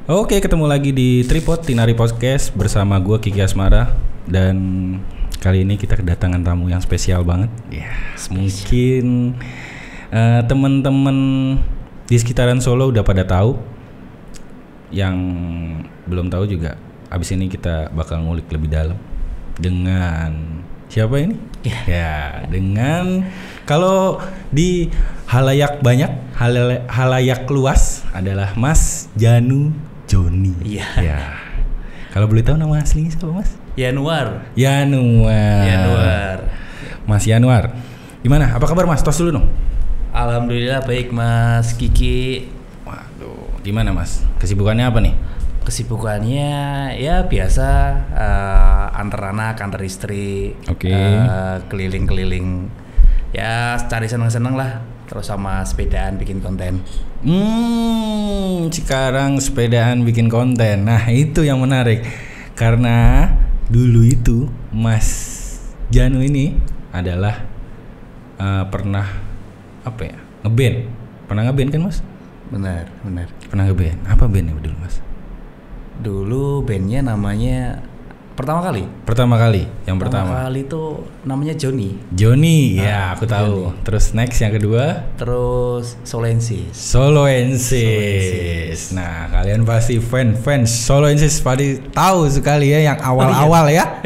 Oke, ketemu lagi di Tripod Tinari Podcast bersama gue Kiki Asmara. Dan kali ini kita kedatangan tamu yang spesial banget. Ya, mungkin teman-teman di sekitaran Solo udah pada tahu. Yang belum tahu juga, abis ini kita bakal ngulik lebih dalam dengan siapa ini? Ya, dengan kalau di halayak banyak, halayak luas adalah Mas Janu Joni. Iya. Ya. Kalau boleh tahu nama aslinya siapa, Mas? Yanuar. Mas Yanuar. Gimana? Apa kabar, Mas? Tos dulu dong. Alhamdulillah baik, Mas Kiki. Waduh, gimana, Mas? Kesibukannya apa nih? Kesibukannya ya biasa, antar anak, antar istri. Oke. Keliling-keliling. Ya cari seneng-seneng lah. Terus sama sepedaan bikin konten. Sekarang sepedaan bikin konten. Nah, itu yang menarik. Karena dulu itu Mas Janu ini adalah pernah ngeband. Pernah ngeband kan, Mas? Benar. Pernah ngeband. Apa bandnya dulu, Mas? Dulu bandnya namanya Pertama kali itu namanya Joni. Joni, ya aku tahu. Joni. Terus next yang kedua, Terus Soloensis. Nah, kalian pasti fans Soloensis pasti tahu sekali ya yang awal-awal ya.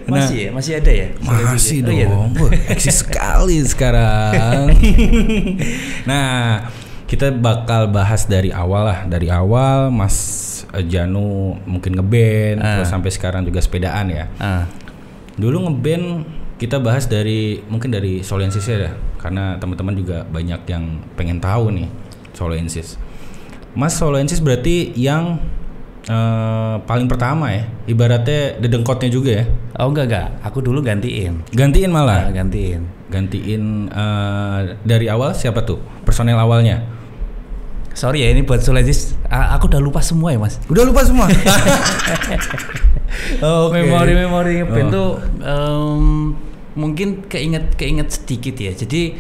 Masih ada ya? Masih dong. Iya. Eksis sekali sekarang. Nah, kita bakal bahas dari awal Mas Janu mungkin ngeband terus sampai sekarang juga sepedaan ya. Dulu ngeband kita bahas dari Soloensis ya, karena teman-teman juga banyak yang pengen tahu nih Soloensis. Mas, Soloensis berarti yang paling pertama ya, ibaratnya dedengkotnya juga ya? Oh enggak, aku dulu gantiin Malah. Gantiin dari awal siapa tuh personel awalnya? Sorry ya, ini buat Soloensis, aku udah lupa semua ya, Mas. Udah lupa semua. Memori ngeband tuh mungkin keinget sedikit ya. Jadi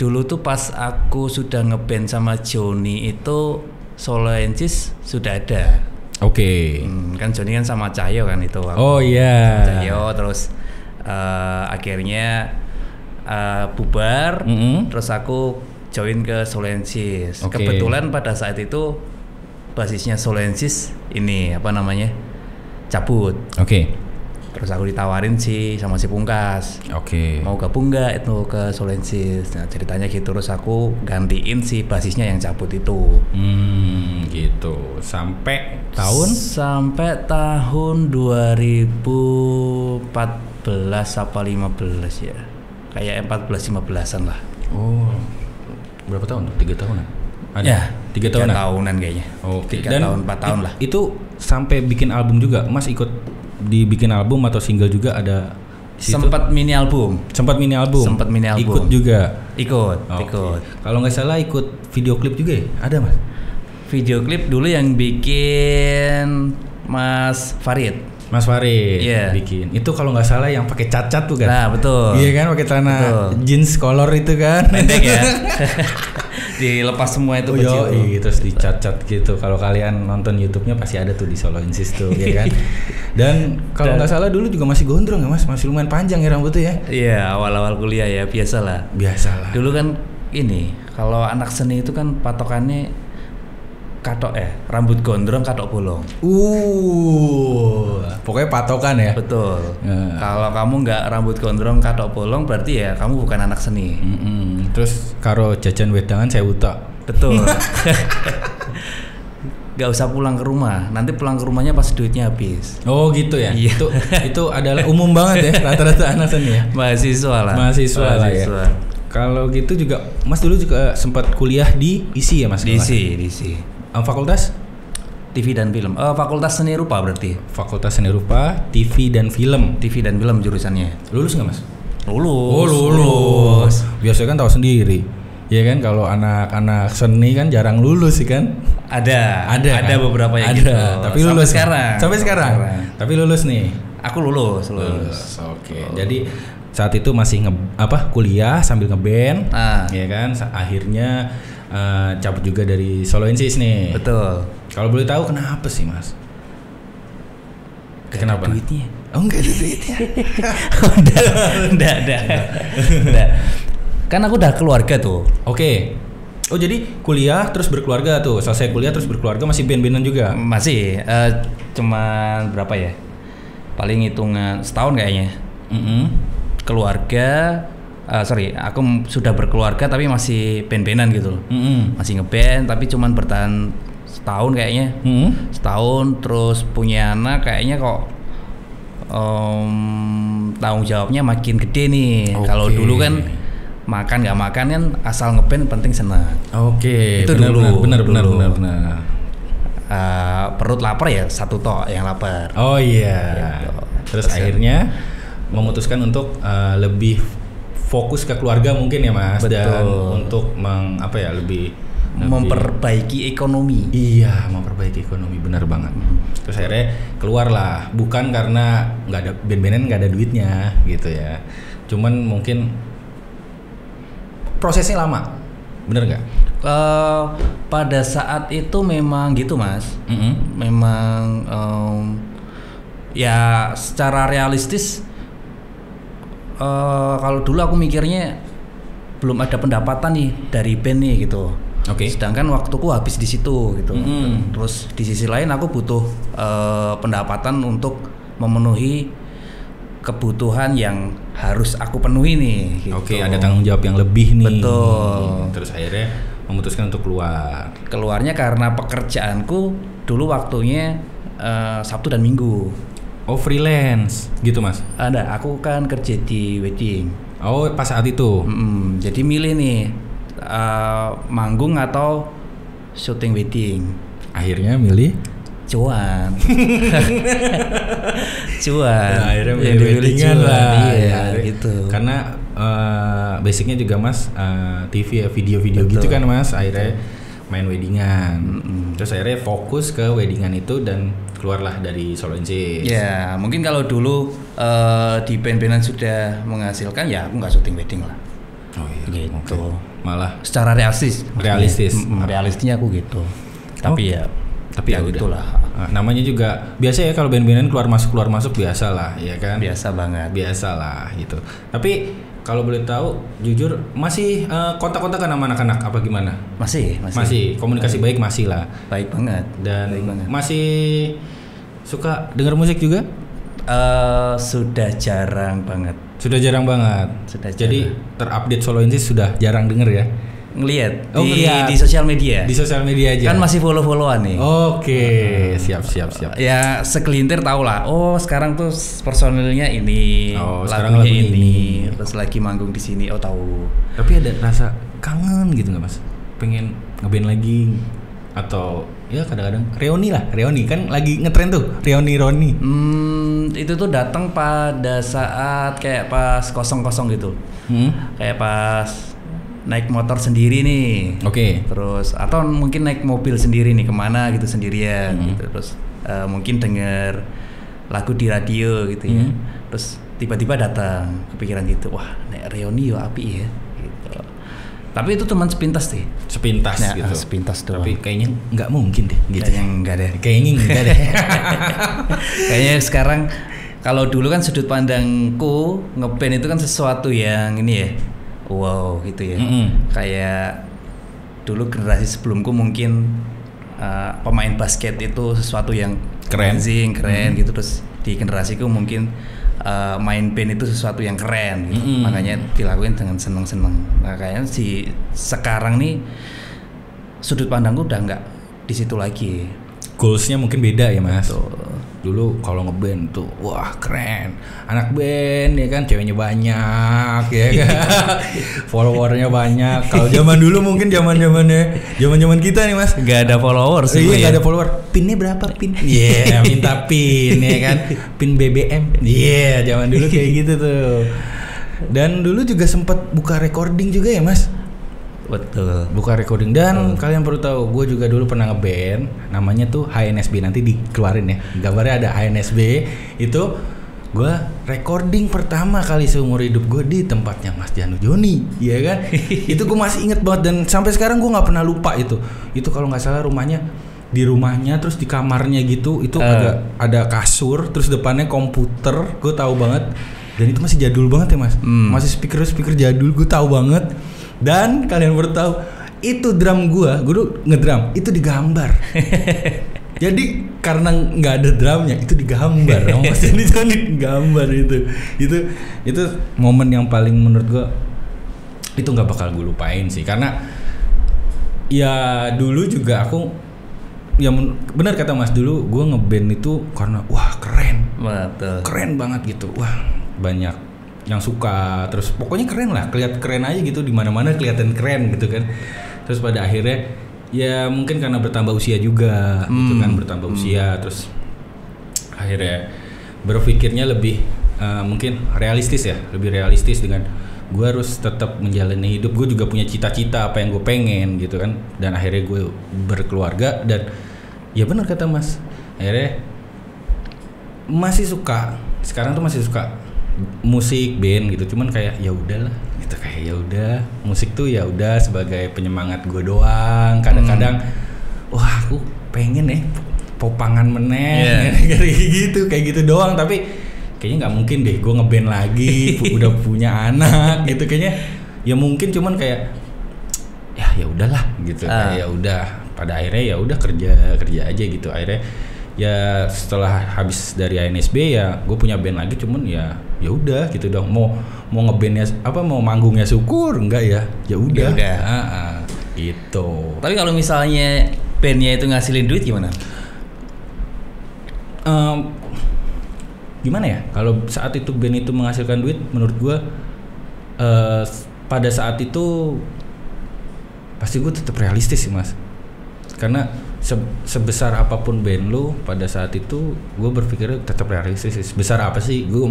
dulu tuh pas aku sudah ngeband sama Joni itu Soloensis sudah ada. Oke. Kan Joni kan sama Cahyo kan itu. Oh iya. Sama Cahyo, terus akhirnya bubar. Terus aku join ke Soloensis. Okay. Kebetulan pada saat itu basisnya Soloensis ini cabut. Oke. Terus aku ditawarin sama si Pungkas. Oke. Mau gabung nggak itu ke Soloensis? Nah ceritanya gitu, terus aku gantiin si basisnya yang cabut itu. Gitu. Sampai tahun 2014 apa 15 ya. Kayak 14-15an lah. Oh. Berapa tahun? 3 tahunan? Ada? Ya, 3 tahunan? 3 tahunan kayaknya. Oh, 3 tahun, 4 tahun lah. Itu sampai bikin album juga? Mas ikut dibikin album atau single juga ada? Sempat mini album. Ikut juga? Ikut. Kalau nggak salah ikut video klip juga ya? Ada, Mas? Video klip dulu yang bikin Mas Farid. Yeah. Bikin. Itu kalau nggak salah yang pakai cat-cat tuh kan? Nah, betul. Iya kan, pakai celana jeans kolor itu kan? Pendek ya. Dilepas semua itu baju. Terus dicat-cat gitu. Kalau kalian nonton YouTube-nya pasti ada tuh di Soloensis tuh, ya kan? Dan kalau nggak salah dulu juga masih gondrong ya, Mas? Masih lumayan panjang ya rambutnya ya? Iya, awal-awal kuliah ya, biasalah. Dulu kan kalau anak seni itu kan patokannya rambut gondrong katok bolong. Pokoknya patokan ya. Betul. Kalau kamu nggak rambut gondrong katok bolong berarti ya kamu bukan anak seni. Terus karo jajan wedangan saya utak. Betul. Gak usah pulang ke rumah. Nanti pulang ke rumahnya pas duitnya habis. Oh gitu ya. Iya. Itu adalah umum banget ya rata-rata anak seni ya. Mahasiswa lah ya. Kalau gitu juga Mas dulu juga sempat kuliah di ISI ya, Mas? Di ISI. Fakultas TV dan Film. Fakultas Seni Rupa berarti. Fakultas Seni Rupa, TV dan Film jurusannya. Lulus nggak, Mas? Lulus. Biasanya kan tahu sendiri. Ya kan, kalau anak-anak seni kan jarang lulus sih kan? Ada kan? beberapa yang gitu. Tapi lulus sampai sekarang. Tapi lulus nih. Aku lulus. Oke. Jadi saat itu masih kuliah sambil ngeband, ya kan. Akhirnya cabut juga dari Soloensis nih. Betul. Kalau boleh tahu kenapa sih Mas? Kenapa? Duitnya. Oh enggak ada duitnya. Udah. Kan aku udah keluarga tuh. Oke. Oh jadi kuliah terus berkeluarga tuh. Selesai kuliah terus berkeluarga masih band-bandan juga? Masih. Cuman berapa ya? Paling hitungan setahun kayaknya. Keluarga. Aku sudah berkeluarga tapi masih band-bandan gitu. Masih ngeband tapi cuman bertahan setahun kayaknya. Setahun terus punya anak kayaknya kok tanggung jawabnya makin gede nih. Kalau dulu kan makan nggak makan kan asal ngeband penting senang. Itu bener, dulu. Benar. Perut lapar ya satu tok yang lapar. Oh iya. Gitu. Terus akhirnya memutuskan untuk lebih fokus ke keluarga mungkin ya Mas. Betul. Dan untuk lebih memperbaiki ekonomi. Iya, memperbaiki ekonomi, benar banget. Terus akhirnya keluar lah, bukan karena nggak ada band-bandan nggak ada duitnya gitu ya. Cuman mungkin prosesnya lama, bener nggak? Pada saat itu memang gitu Mas. Memang ya secara realistis kalau dulu aku mikirnya belum ada pendapatan nih dari band nih gitu. Sedangkan waktuku habis di situ gitu. Terus di sisi lain aku butuh pendapatan untuk memenuhi kebutuhan yang harus aku penuhi nih gitu. Ada tanggung jawab yang lebih nih. Betul. Terus akhirnya memutuskan untuk keluar. Keluarnya karena pekerjaanku dulu waktunya Sabtu dan Minggu. Oh freelance gitu Mas? Ada, aku kan kerja di wedding. Oh pas saat itu? Jadi milih nih manggung atau syuting wedding. Akhirnya milih? Cuan. Nah, akhirnya milih weddingan lah. Iya gitu. Karena basicnya juga Mas TV ya, video-video gitu kan Mas. Akhirnya main weddingan. Terus akhirnya fokus ke weddingan itu dan keluarlah dari Soloensis. Ya mungkin kalau dulu di band-bandan sudah menghasilkan ya aku nggak syuting wedding lah. Oh iya. Gitu. Malah secara realistis. Realistisnya aku gitu. Tapi ya gitulah. Namanya juga biasa ya kalau band-bandan keluar masuk biasa lah, ya kan? Biasa banget. Biasa lah gitu. Tapi kalau boleh tahu, jujur masih kontak-kontakan sama anak-anak apa gimana? Masih komunikasi baik masih lah. Baik banget. Dan masih suka dengar musik juga? Sudah jarang banget. Jadi terupdate Soloensis sudah jarang denger ya? Ngelihat di sosial media. Di sosial media aja. Kan masih follow-followan nih. Oke, siap. Ya segelintir tahu lah. Oh, sekarang tuh personilnya ini, lagunya ini. Terus lagi manggung di sini. Oh, tahu. Tapi ada rasa kangen gitu nggak Mas? Pengen ngeband lagi atau ya kadang-kadang reuni kan lagi ngetren tuh, reuni. Itu tuh datang pada saat kayak pas kosong-kosong gitu. Kayak pas naik motor sendiri nih. Terus atau mungkin naik mobil sendiri nih kemana gitu sendirian gitu. Terus mungkin denger lagu di radio gitu ya. Terus tiba-tiba datang kepikiran gitu. Wah, naik reuni yo api ya gitu. Tapi itu cuma sepintas deh. Sepintas doang. Tapi kayaknya nggak mungkin deh gitu. Kayaknya enggak deh. Kayaknya sekarang kalau dulu kan sudut pandangku ngeband itu kan sesuatu yang ini ya. Wow gitu ya. Kayak dulu generasi sebelumku mungkin pemain basket itu sesuatu yang keren gitu. Terus di generasiku mungkin main band itu sesuatu yang keren gitu. Makanya dilakuin dengan seneng-seneng. Nah kayaknya sekarang nih sudut pandangku udah nggak di situ lagi. Goalsnya mungkin beda ya Mas. Betul. Dulu kalau ngeband tuh wah keren, anak band ya kan, ceweknya banyak ya kan, followernya banyak. Kalau zaman dulu mungkin zaman kita nih Mas, nggak ada follower sih. Iya nggak ada follower. Pinnya berapa pin? Minta pin ya kan, pin BBM. Zaman dulu kayak gitu tuh. Dan dulu juga sempat buka recording juga ya Mas. Betul. Buka recording dan kalian perlu tahu, gue juga dulu pernah ngeband, namanya tuh HNSB, nanti dikeluarin ya. Gambarnya ada HNSB itu. gue recording pertama kali seumur hidup gue di tempatnya Mas Janu Joni, ya kan? Itu gue masih inget banget dan sampai sekarang gue nggak pernah lupa itu. Itu kalau nggak salah di rumahnya terus di kamarnya gitu, itu ada kasur, terus depannya komputer, gue tahu banget. Dan itu masih jadul banget ya Mas, masih speaker jadul, gue tahu banget. Dan kalian baru tahu itu drum gue dulu ngedrum itu digambar. Jadi karena nggak ada drumnya itu digambar, Mas Jani digambar itu momen yang paling menurut gue itu nggak bakal gue lupain sih, karena ya dulu juga aku ya benar kata Mas, dulu gue ngeband itu karena wah keren banget gitu, wah banyak yang suka, terus pokoknya keren lah, kelihatan keren aja gitu, di mana-mana kelihatan keren gitu kan. Terus pada akhirnya ya mungkin karena bertambah usia juga gitu kan, bertambah usia, terus akhirnya berpikirnya lebih mungkin lebih realistis dengan gue harus tetap menjalani hidup, gue juga punya cita-cita apa yang gue pengen gitu kan. Dan akhirnya gue berkeluarga dan ya benar kata Mas, akhirnya sekarang tuh masih suka musik band gitu, cuman kayak ya udahlah gitu, kayak ya udah musik tuh ya udah sebagai penyemangat gue doang. Kadang-kadang wah aku pengen popangan meneh kayak gitu doang, tapi kayaknya nggak mungkin deh gue ngeband lagi udah punya anak gitu, kayaknya ya mungkin cuman kayak ya udahlah gitu, kayak ya udah pada akhirnya ya udah kerja aja gitu. Akhirnya ya setelah habis dari ANSB ya gue punya band lagi, cuman ya udah gitu dong, mau ngebandnya mau manggungnya syukur enggak ya udah gitu. Tapi kalau misalnya bandnya itu ngasilin duit gimana? Gimana ya, kalau saat itu band itu menghasilkan duit, menurut gue pada saat itu pasti gue tetap realistis sih Mas, karena sebesar apapun band lu pada saat itu gue berpikirnya tetap realistis. Sebesar apa sih, gue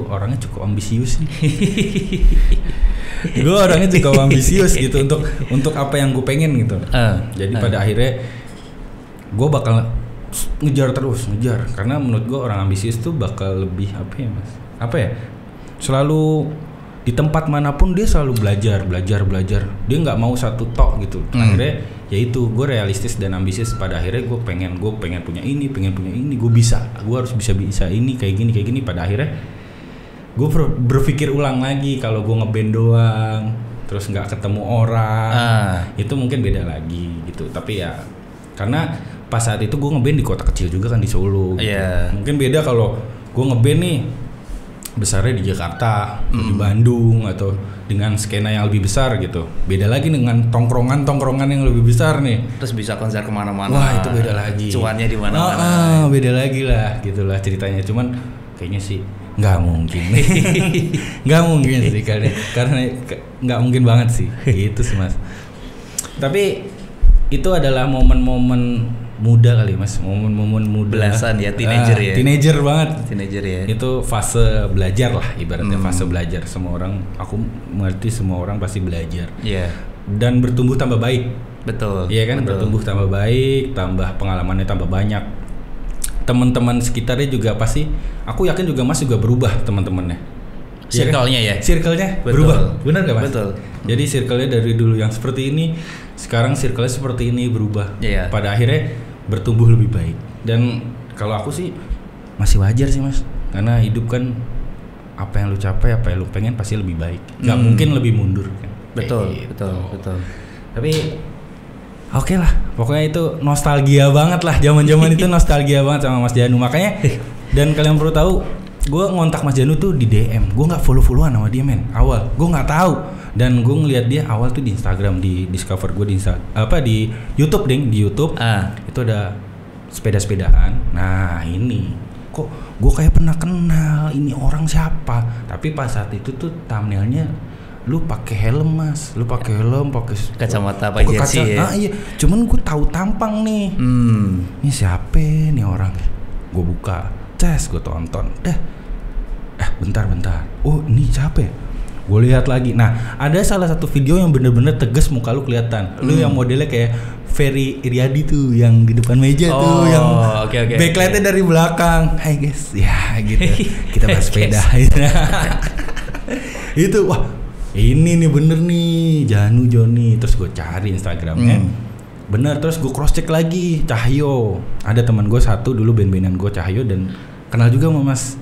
orangnya cukup ambisius sih. Gue orangnya cukup ambisius gitu untuk apa yang gue pengen gitu. Jadi pada akhirnya gue bakal ngejar karena menurut gue orang ambisius tuh bakal lebih selalu di tempat manapun dia selalu belajar, dia nggak mau satu tok gitu. Akhirnya ya itu gue realistis dan ambisius. Pada akhirnya gue pengen punya ini, gue harus bisa ini kayak gini. Pada akhirnya gue berpikir ulang lagi, kalau gue ngeband doang terus nggak ketemu orang, itu mungkin beda lagi gitu. Tapi ya karena pas saat itu gue ngeband di kota kecil juga kan, di Solo gitu. Mungkin beda kalau gue ngeband nih besarnya di Jakarta, di Bandung, atau dengan skena yang lebih besar gitu. Beda lagi dengan tongkrongan yang lebih besar nih. Terus bisa konser kemana-mana. Wah itu beda lagi. Cuannya di mana-mana. Beda lagi lah, gitulah ceritanya. Cuman kayaknya sih nggak mungkin, nggak mungkin sih karena nggak mungkin banget sih, gitu sih Mas. Tapi itu adalah momen-momen muda kali Mas, momen-momen muda, belasan ya, teenager banget, ya. Itu fase belajar lah ibaratnya, fase belajar. Aku mengerti semua orang pasti belajar, dan bertumbuh tambah baik. Betul. Iya kan, bertumbuh tambah baik, tambah pengalamannya tambah banyak. Teman-teman sekitarnya juga pasti, aku yakin juga Mas juga berubah teman-temannya. Circle-nya berubah, benar gak Mas? Betul. Jadi circle-nya dari dulu yang seperti ini, sekarang circle-nya seperti ini, berubah. Pada akhirnya bertumbuh lebih baik. Dan kalau aku sih masih wajar sih Mas, karena hidup kan apa yang lu capai, apa yang lu pengen pasti lebih baik. Gak mungkin lebih mundur kan. Betul. Tapi oke lah, pokoknya itu nostalgia banget lah, zaman-zaman itu nostalgia banget sama Mas Janu. Makanya dan kalian perlu tahu, gue ngontak Mas Janu tuh di DM, gue nggak follow-followan sama dia men. Awal gue nggak tahu, dan gue ngeliat dia awal tuh di Instagram, di discover gue di YouTube di YouTube. Itu ada sepeda-sepedaan. Nah ini kok gue kayak pernah kenal, ini orang siapa? Tapi pas saat itu tuh thumbnailnya lu pakai helm Mas, pakai kacamata apa jersey ya? Iya, cuman gue tahu tampang nih. Ini siapa nih orang? Gue buka, gue tonton. Bentar. Oh ini siapa ya? Gue lihat lagi. Nah, ada salah satu video yang bener-bener tegas muka lu kelihatan. Lu yang modelnya kayak Ferry Iriadi tuh yang di depan meja tuh yang backlightnya dari belakang. Hai guys, ya gitu. Kita bahas sepeda. Itu wah, ini nih bener nih Janu Joni. Terus gue cari Instagramnya. Bener, terus gue cross check lagi Cahyo. Ada teman gue satu dulu band-bandan gue, Cahyo, dan kenal juga sama Mas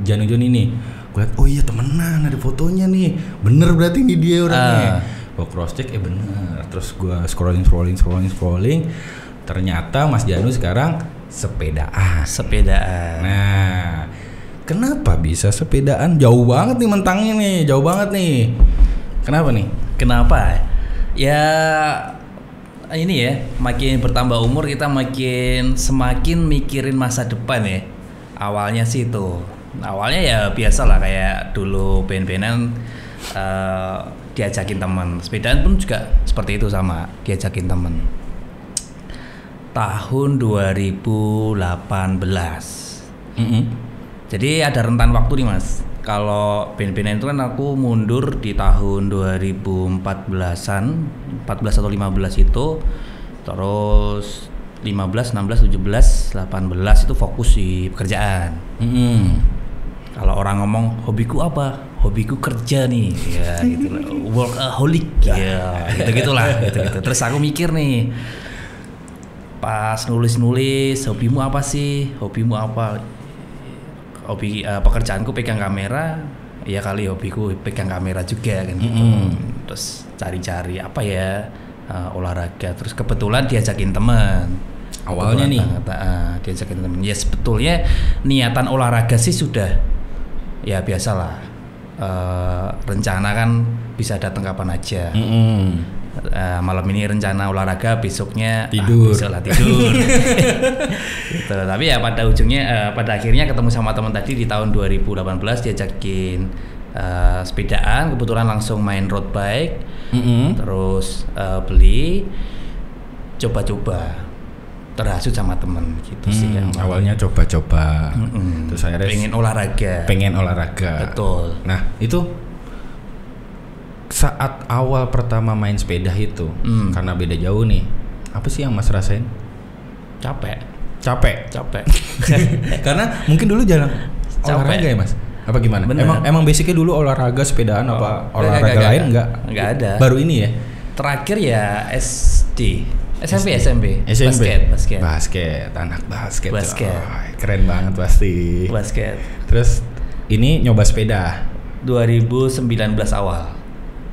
Janu Joni ini. Gue liat, oh iya temenan, ada fotonya nih. Bener berarti ini dia orangnya. Gue cross check, bener. Terus gue scrolling. Ternyata Mas Janu sekarang sepedaan. Nah, kenapa bisa sepedaan? Jauh banget nih mentangnya nih, jauh banget nih. Kenapa nih? Kenapa? Ya ini ya, makin bertambah umur kita semakin mikirin masa depan ya. Awalnya sih itu, awalnya ya biasa lah kayak dulu band-bandan diajakin teman. Sepedaan pun juga seperti itu, sama diajakin teman. Tahun 2018. Jadi ada rentan waktu nih Mas. Kalau band-bandan itu kan aku mundur di tahun 2014-an, 14 atau 15 itu, terus 15, 16, 17, 18 itu fokus di pekerjaan. Kalau orang ngomong hobiku apa? Hobiku kerja nih, ya gitu lah. Workaholic, ya gitu-gitulah. Terus aku mikir nih, pas nulis, hobimu apa sih? Hobimu apa? Hobi pekerjaanku pegang kamera, ya kali hobiku pegang kamera juga kan gitu. Terus cari-cari apa ya, olahraga. Terus kebetulan diajakin teman. Awalnya nih diajakin teman. Ya sebetulnya niatan olahraga sih sudah ya biasalah. Rencana kan bisa datang kapan aja. Malam ini rencana olahraga, besoknya tidur. Tidur. Gitu. Tapi ya pada ujungnya pada akhirnya ketemu sama teman tadi di tahun 2018, diajakin sepedaan, kebetulan langsung main road bike. Terus beli, coba-coba, terhasut sama temen gitu sih ya. Awalnya coba-coba. Terus akhirnya pengen olahraga. Betul. Nah itu saat awal pertama main sepeda itu, karena beda jauh nih, apa sih yang Mas rasain? Capek. Karena mungkin dulu jarang olahraga ya Mas? Apa gimana? Emang basicnya dulu olahraga sepedaan apa olahraga lain enggak ada. Baru ini ya? Terakhir ya SMP. Basket, anak basket. Oh, keren banget pasti. Basket. Terus ini nyoba sepeda 2019 awal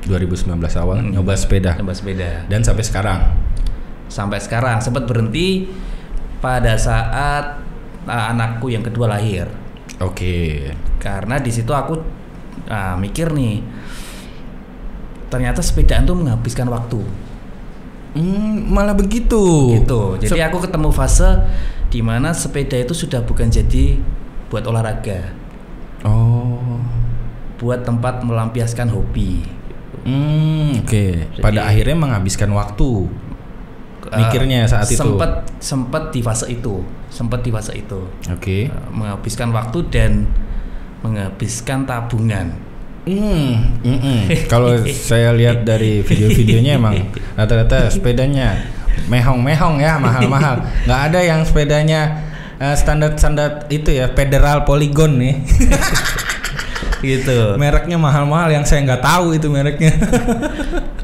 nyoba sepeda. Dan sampai sekarang sempat berhenti pada saat anakku yang kedua lahir. Oke. Karena di situ aku mikir nih, ternyata sepedaan tuh menghabiskan waktu. Malah begitu. Gitu. Jadi aku ketemu fase di mana sepeda itu sudah bukan jadi buat olahraga. Buat tempat melampiaskan hobi. Oke. Pada akhirnya menghabiskan waktu. Mikirnya saat itu. Sempat di fase itu. Oke. Menghabiskan waktu dan menghabiskan tabungan. Kalau saya lihat dari video-videonya emang rata-rata sepedanya mehong ya, mahal-mahal. Nggak ada yang sepedanya standar itu ya, Federal Polygon nih. Gitu. Mereknya mahal-mahal yang saya nggak tahu itu mereknya.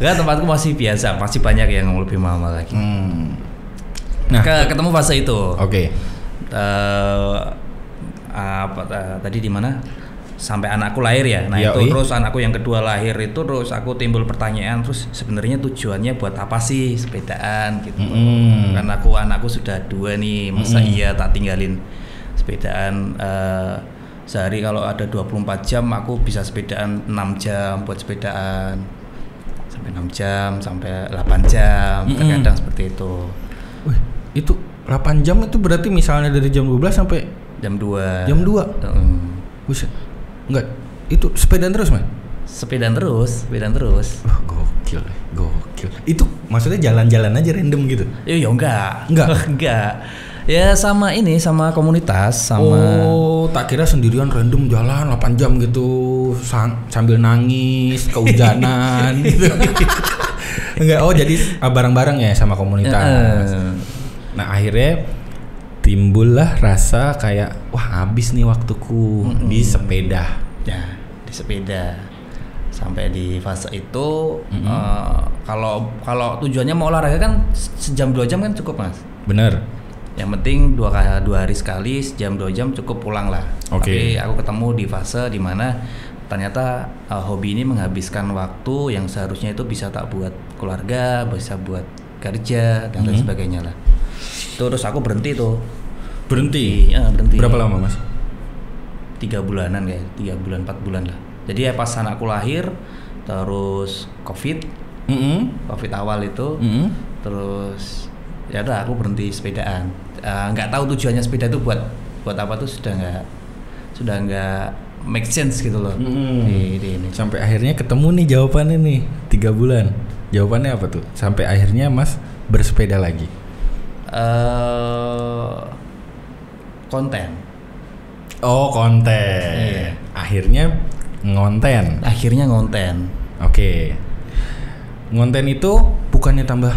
Enggak, tempatku masih biasa, masih banyak yang lebih mahal lagi. Nah, ketemu fase itu. Oke. Tadi di mana? Sampai anakku lahir ya. Nah, itu terus anakku yang kedua lahir itu, terus aku timbul pertanyaan, terus sebenarnya tujuannya buat apa sih sepedaan gitu. Karena anakku sudah 2 nih, masa iya tak tinggalin sepedaan. Sehari kalau ada 24 jam aku bisa sepedaan 6 jam buat sepedaan, sampai 6 jam sampai 8 jam terkadang seperti itu. Wih, itu 8 jam itu berarti misalnya dari jam 12 sampai jam 2. Buset. Enggak, itu sepedaan terus Mas? Sepedaan terus. Gokil. Itu maksudnya jalan-jalan aja random gitu? Ya enggak. Ya sama ini, sama komunitas, sama. Oh, tak kira sendirian random jalan 8 jam gitu sambil nangis, kehujanan gitu. Enggak, oh jadi bareng-bareng ya sama komunitas. Nah, akhirnya timbullah rasa kayak wah habis nih waktuku di sepeda. Ya, di sepeda. Sampai di fase itu kalau tujuannya mau olahraga kan sejam 2 jam kan cukup, Mas. Bener. Yang penting 2 hari sekali sejam 2 jam cukup pulang lah. Tapi aku ketemu di fase dimana ternyata hobi ini menghabiskan waktu yang seharusnya itu bisa tak buat keluarga, bisa buat kerja dan lain sebagainya lah. Terus aku berhenti tuh. Berhenti? Ya, berhenti. Berapa lama, Mas? 3 bulanan kayak 3 bulan 4 bulan lah. Jadi ya pas anakku lahir terus COVID awal itu terus ya udah aku berhenti sepedaan. Nggak tahu tujuannya sepeda itu buat apa tuh sudah nggak make sense gitu loh. Di ini. Sampai akhirnya ketemu nih jawabannya nih 3 bulan. Jawabannya apa tuh? Sampai akhirnya Mas bersepeda lagi. Konten. Oh, konten. Iya. Akhirnya ngonten. Oke. Ngonten itu bukannya tambah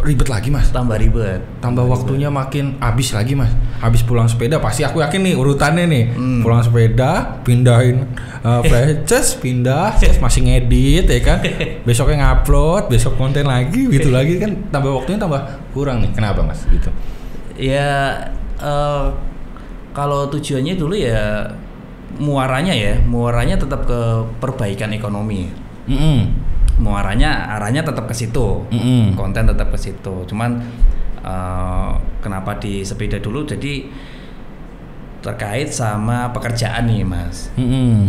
ribet lagi, Mas? Tambah ribet. Tambah waktunya makin habis lagi, Mas. Habis pulang sepeda pasti aku yakin nih urutannya nih. Pulang sepeda, pindahin flashes, pindah, masih ngedit ya kan. Besoknya ngupload, besok konten lagi, gitu lagi kan tambah waktunya tambah kurang nih. Kenapa, Mas? Gitu. Ya kalau tujuannya dulu ya muaranya tetap ke perbaikan ekonomi. Arahnya tetap ke situ. Konten tetap ke situ. Cuman kenapa di sepeda dulu? Jadi terkait sama pekerjaan nih, Mas.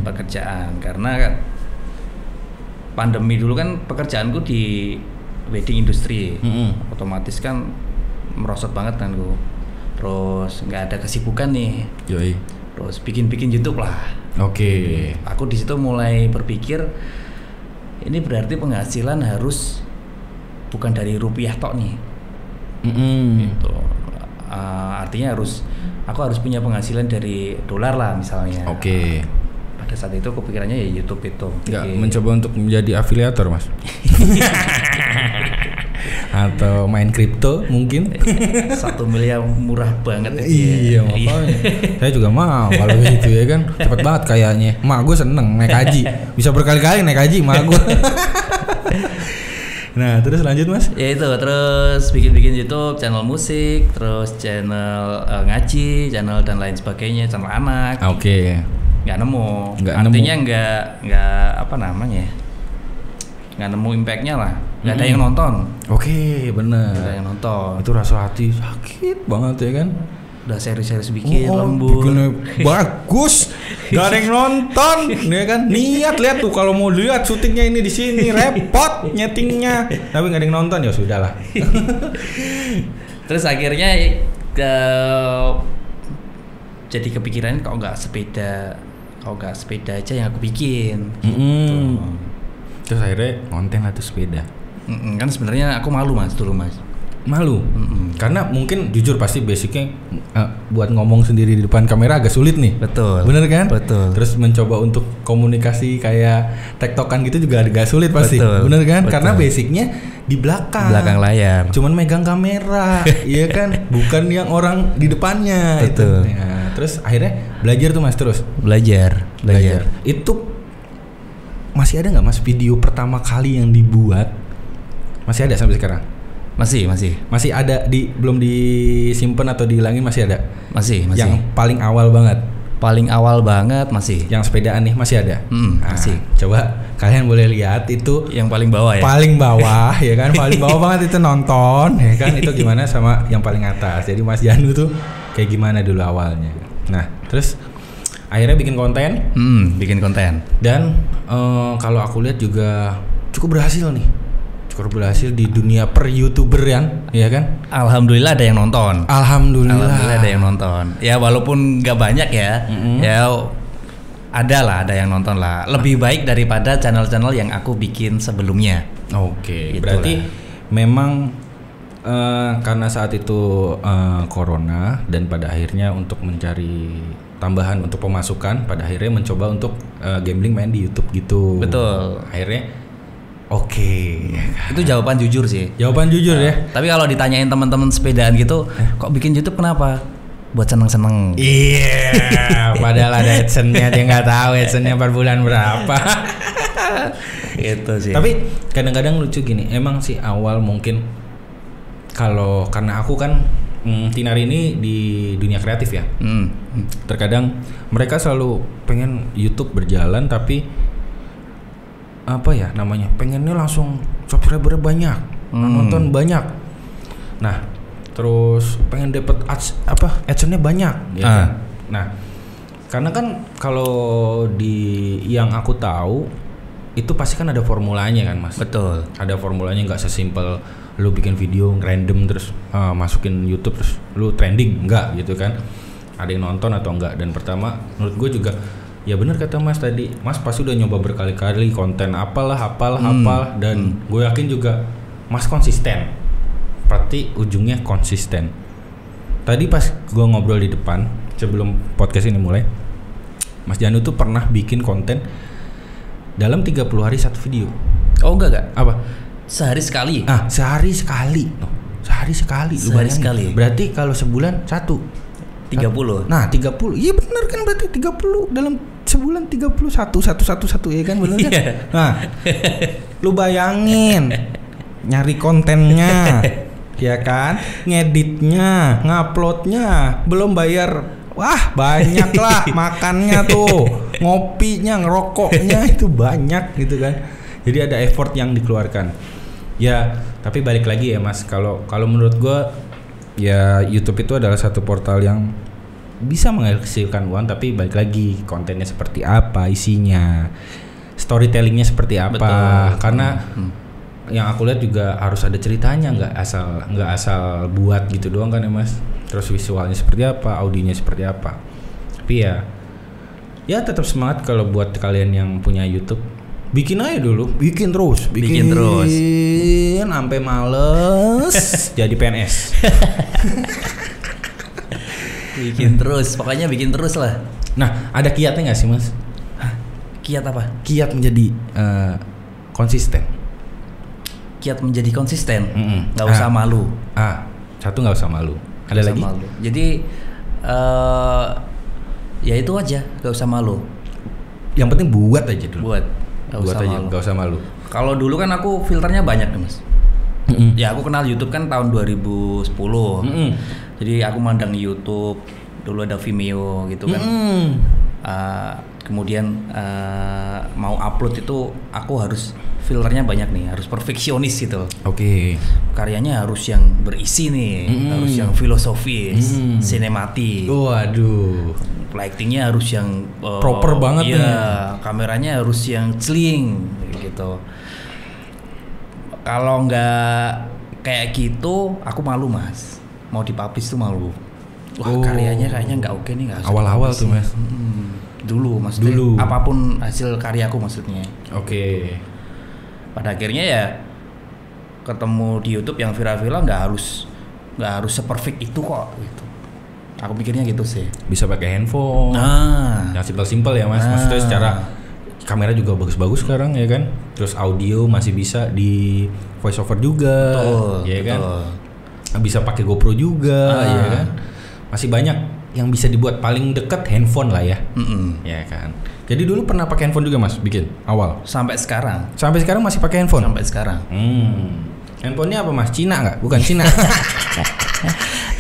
Pekerjaan karena pandemi dulu kan pekerjaanku di wedding industry. Otomatis kan merosot banget kan gue. Terus nggak ada kesibukan nih. Yoi. Terus bikin YouTube lah. Oke. Aku di situ mulai berpikir ini berarti penghasilan harus bukan dari rupiah tok nih. Gitu. Artinya aku harus punya penghasilan dari dolar lah misalnya. Oke. Pada saat itu kepikirannya ya YouTube itu. Nggak mencoba untuk menjadi afiliator, Mas? Atau main kripto mungkin? 1 miliar murah banget. Iya, makanya. Saya juga mau kalau gitu ya kan. Cepet banget kayaknya. Mak gue seneng naik haji. Bisa berkali-kali naik haji mak gue. Nah, terus lanjut, Mas? Ya itu, terus bikin YouTube, channel musik, terus channel ngaji, channel dan lain sebagainya, channel anak. Oke. Nggak nemu. Artinya nggak apa namanya? Nggak nemu impactnya lah. Nggak ada yang nonton. Oke, bener. Nggak ada yang nonton. Itu rasa hati sakit banget ya kan? Udah seri-seri bikin lembur. Bikinnya bagus. Gak ada yang nonton, ya kan? Niat lihat tuh kalau mau lihat syutingnya ini di sini repot nyetingnya. Tapi nggak ada yang nonton ya sudahlah. Terus akhirnya jadi kepikiran kok nggak sepeda aja yang aku bikin. Gitu. Terus akhirnya konten lah tuh sepeda. Kan sebenarnya aku malu, Mas, dulu, Mas. Malu? Karena mungkin jujur pasti basicnya buat ngomong sendiri di depan kamera agak sulit nih. Betul. Bener kan? Betul. Terus mencoba untuk komunikasi kayak tektokan gitu juga agak sulit pasti. Betul. Bener kan? Betul. Karena basicnya di belakang layar. Cuman megang kamera, iya kan? Bukan yang orang di depannya. Betul. Itu. Ya, terus akhirnya belajar tuh, Mas, terus? Belajar. Itu masih ada nggak, Mas, video pertama kali yang dibuat? Masih ada sampai sekarang? Masih ada belum disimpan atau dihilangin, masih ada? Masih. Yang paling awal banget masih. Yang sepedaan nih masih ada? Masih. Coba kalian boleh lihat itu yang paling bawah ya. Paling bawah ya kan, paling bawah banget itu nonton ya kan, itu gimana sama yang paling atas. Jadi Mas Janu tuh kayak gimana dulu awalnya. Nah, terus akhirnya bikin konten. Dan kalau aku lihat juga cukup berhasil di dunia per YouTuber ya kan? Alhamdulillah ada yang nonton. Alhamdulillah ada yang nonton. Ya walaupun nggak banyak ya, ya ada yang nonton lah. Lebih baik daripada channel-channel yang aku bikin sebelumnya. Oke. Gitu berarti lah. Memang Karena saat itu corona dan pada akhirnya untuk mencari tambahan untuk pemasukan, pada akhirnya mencoba untuk gambling main di YouTube gitu. Betul. Akhirnya oke. Itu jawaban jujur sih. Jawaban jujur ya. Tapi kalau ditanyain teman-teman sepedaan gitu, kok bikin YouTube kenapa? Buat seneng-seneng. Iya. Padahal ada AdSense-nya, dia nggak tahu AdSense-nya per bulan berapa. Itu sih. Tapi kadang-kadang lucu gini. Emang sih awal mungkin karena aku kan Tinar ini di dunia kreatif ya. Terkadang mereka selalu pengen YouTube berjalan tapi apa ya namanya, pengennya langsung subscriber banyak, nonton banyak. Nah, terus pengen dapat AdSense-nya banyak gitu. Nah, karena kan kalau di yang aku tahu itu pasti kan ada formulanya kan, Mas. Betul. Ada formulanya, nggak sesimpel lu bikin video random terus masukin YouTube terus lu trending, enggak gitu kan. Ada yang nonton atau enggak. Dan pertama menurut gue juga ya benar kata Mas tadi, Mas pasti udah nyoba berkali-kali konten apalah dan gue yakin juga Mas konsisten. Berarti ujungnya konsisten. Tadi pas gue ngobrol di depan sebelum podcast ini mulai, Mas Janu tuh pernah bikin konten dalam 30 hari satu video. Oh enggak. Apa? Sehari sekali. Sehari sekali. Sehari sekali. Sehari sekali. Berarti kalau sebulan 30. Nah, 30. Iya benar kan, berarti 30 dalam sebulan 31 ya kan, benar kan? Nah, lu bayangin nyari kontennya, ya kan? Ngeditnya, nguploadnya, belum bayar. Wah, banyak lah makannya tuh. Ngopinya, ngerokoknya itu banyak gitu kan. Jadi ada effort yang dikeluarkan. Ya, tapi balik lagi ya Mas, kalau menurut gue ya YouTube itu adalah satu portal yang bisa menghasilkan uang, tapi balik lagi kontennya seperti apa, isinya, storytellingnya seperti apa. Betul. Karena yang aku lihat juga harus ada ceritanya, nggak asal buat gitu doang kan ya Mas. Terus visualnya seperti apa, audionya seperti apa. Tapi ya tetap semangat kalau buat kalian yang punya YouTube. Bikin aja dulu, bikin terus sampai males jadi PNS. Pokoknya bikin terus lah. Nah, ada kiatnya nggak sih Mas? Kiat apa? Kiat menjadi konsisten. Kiat menjadi konsisten. Nggak usah malu. Satu nggak usah malu. Ada lagi? Malu. Jadi ya itu aja, nggak usah malu. Yang penting buat aja dulu. Gak usah malu. Kalau dulu kan aku filternya banyak nih Mas. Ya aku kenal YouTube kan tahun 2010. Jadi aku mandang YouTube, dulu ada Vimeo gitu kan. Kemudian mau upload itu aku harus filternya banyak nih, harus perfeksionis gitu. Oke. Karyanya harus yang berisi nih, harus yang filosofis, sinematik. Waduh. Lightingnya harus yang proper banget nih. Kameranya harus yang celing gitu. Kalau nggak kayak gitu, aku malu Mas. Mau dipublish tuh malu. Wah, karyanya kayaknya nggak oke nih, nggak. Awal-awal tuh Mas. Dulu maksudnya. Dulu. Apapun hasil karyaku maksudnya. Oke. Pada akhirnya ya ketemu di YouTube yang viral-viral nggak harus seperfect itu kok gitu. Aku pikirnya gitu sih. Bisa pakai handphone. Yang simpel-simpel ya Mas. Maksudnya secara kamera juga bagus-bagus sekarang ya kan. Terus audio masih bisa di voice over juga. Betul, ya kan. Bisa pakai GoPro juga ya kan. Masih banyak yang bisa dibuat, paling deket handphone lah ya. Ya kan. Jadi dulu pernah pakai handphone juga Mas bikin awal. Sampai sekarang masih pakai handphone. Sampai sekarang. Handphonenya apa Mas? Cina nggak? Bukan Cina.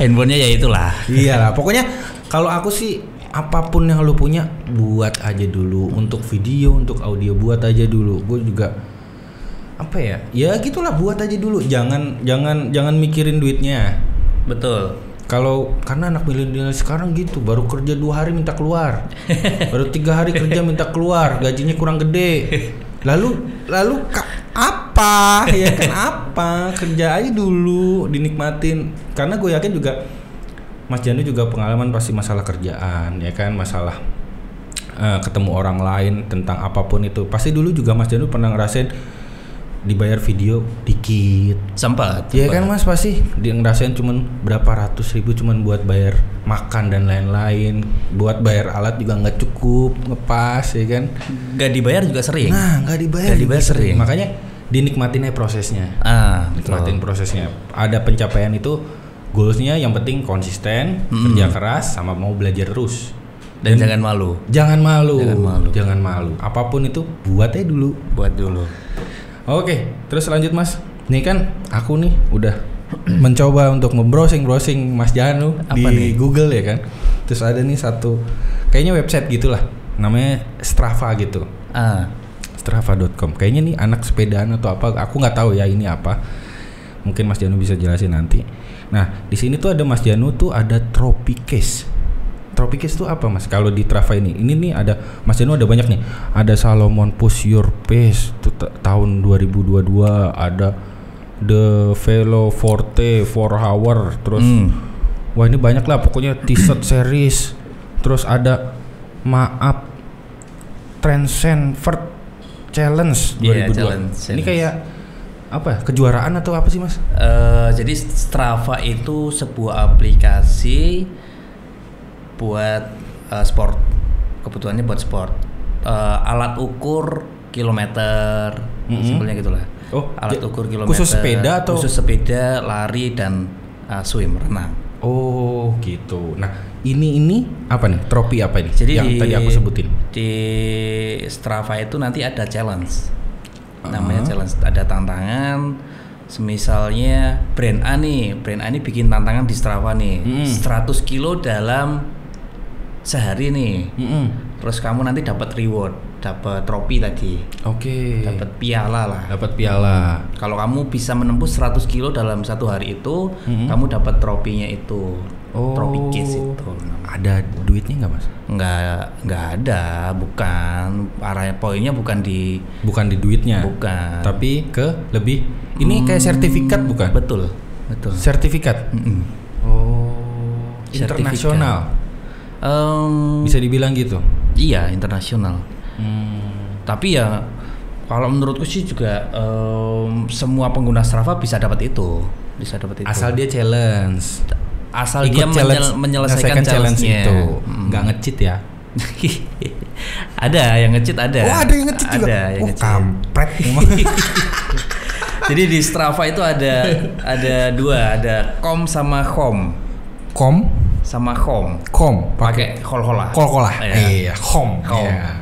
Handphonenya ya itulah. Iyalah. Pokoknya kalau aku sih apapun yang lu punya buat aja dulu. Untuk video, untuk audio buat aja dulu. Gue juga apa ya? Ya gitulah, buat aja dulu. Jangan mikirin duitnya. Betul. Karena anak milenial sekarang gitu, baru kerja 2 hari minta keluar, baru 3 hari kerja minta keluar, gajinya kurang gede. Lalu apa? Ya kan apa? Kerja aja dulu, dinikmatin. Karena gue yakin juga Mas Janu juga pengalaman pasti masalah kerjaan, ya kan, masalah ketemu orang lain tentang apapun itu. Pasti dulu juga Mas Janu pernah ngerasain dibayar video dikit. Sempat. Iya kan Mas, pasti dia ngerasain cuman berapa ratus ribu cuman buat bayar makan dan lain-lain, buat bayar alat juga nggak cukup ngepas ya kan. Nggak dibayar juga sering. Nah nggak dibayar sering. Makanya dinikmatin aja prosesnya. Nikmatin prosesnya. Ada pencapaian itu goalsnya, yang penting konsisten, kerja keras, sama mau belajar terus. Dan jangan malu. Jangan malu. Apapun itu buat aja dulu. Oke, terus lanjut Mas. Nih kan aku nih udah mencoba untuk browsing Mas Janu di nih? Google ya kan. Terus ada nih satu kayaknya website gitulah, namanya Strava gitu. Strava.com. Kayaknya nih anak sepedaan atau apa, aku nggak tahu ya ini apa. Mungkin Mas Janu bisa jelasin nanti. Nah, di sini tuh ada Mas Janu tuh ada Trophy Case. Trophy Case tuh apa Mas? Kalau di Strava ini nih ada Mas Janu ada banyak nih. Ada Salomon Push Your Pace tuh tahun 2022, ada The Velo Forte 4 Hour, terus wah ini banyak lah pokoknya T-shirt series. Terus ada Maap Transcend Challenge 2002. Challenge. Ini kayak apa? Kejuaraan atau apa sih Mas? Jadi Strava itu sebuah aplikasi buat sport. Kebutuhannya buat sport. Alat ukur kilometer, simpelnya gitulah. Alat ukur kilometer. Khusus sepeda atau? Khusus sepeda, lari dan swim, renang. Oh gitu. Nah ini apa nih? Trofi apa ini? Jadi yang tadi aku sebutin. Di Strava itu nanti ada challenge. Namanya challenge, ada tantangan. Semisalnya brand A nih bikin tantangan di Strava nih, 100 kilo dalam sehari nih. Terus kamu nanti dapat reward, dapat trofi tadi. Oke. Dapat piala lah. Dapat piala. Kalau kamu bisa menembus 100 kilo dalam satu hari itu, kamu dapat trofinya itu. Trophy Case itu. Ada duitnya nggak Mas? Nggak ada, bukan. Arahnya poinnya bukan di duitnya. Bukan. Tapi ke lebih ini kayak sertifikat bukan? Betul. Sertifikat. Internasional. Bisa dibilang gitu. Iya, internasional. Tapi ya kalau menurutku sih juga semua pengguna Strava bisa dapat itu. Asal dia challenge. Asal dia menyelesaikan challenge itu. Nggak nge-cheat ya. Ada yang nge-cheat ada. Oh, ada yang nge-cheat juga. Ada yang nge-cheat. Kampret. Jadi di Strava itu ada dua, ada com sama home. Com sama home. Pakai kol-kolah. Iya, home. Yeah.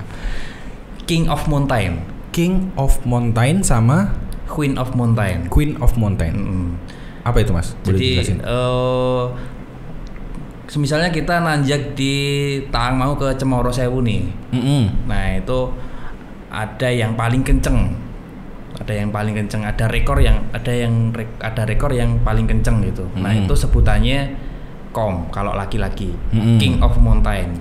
King of Mountain sama Queen of Mountain. Apa itu Mas? Boleh dijelasin? Misalnya kita nanjak di Taang mau ke Cemoro Sewu nih. Nah itu ada yang paling kenceng. Ada rekor yang paling kenceng gitu. Nah itu sebutannya com kalau laki-laki. King of Mountain.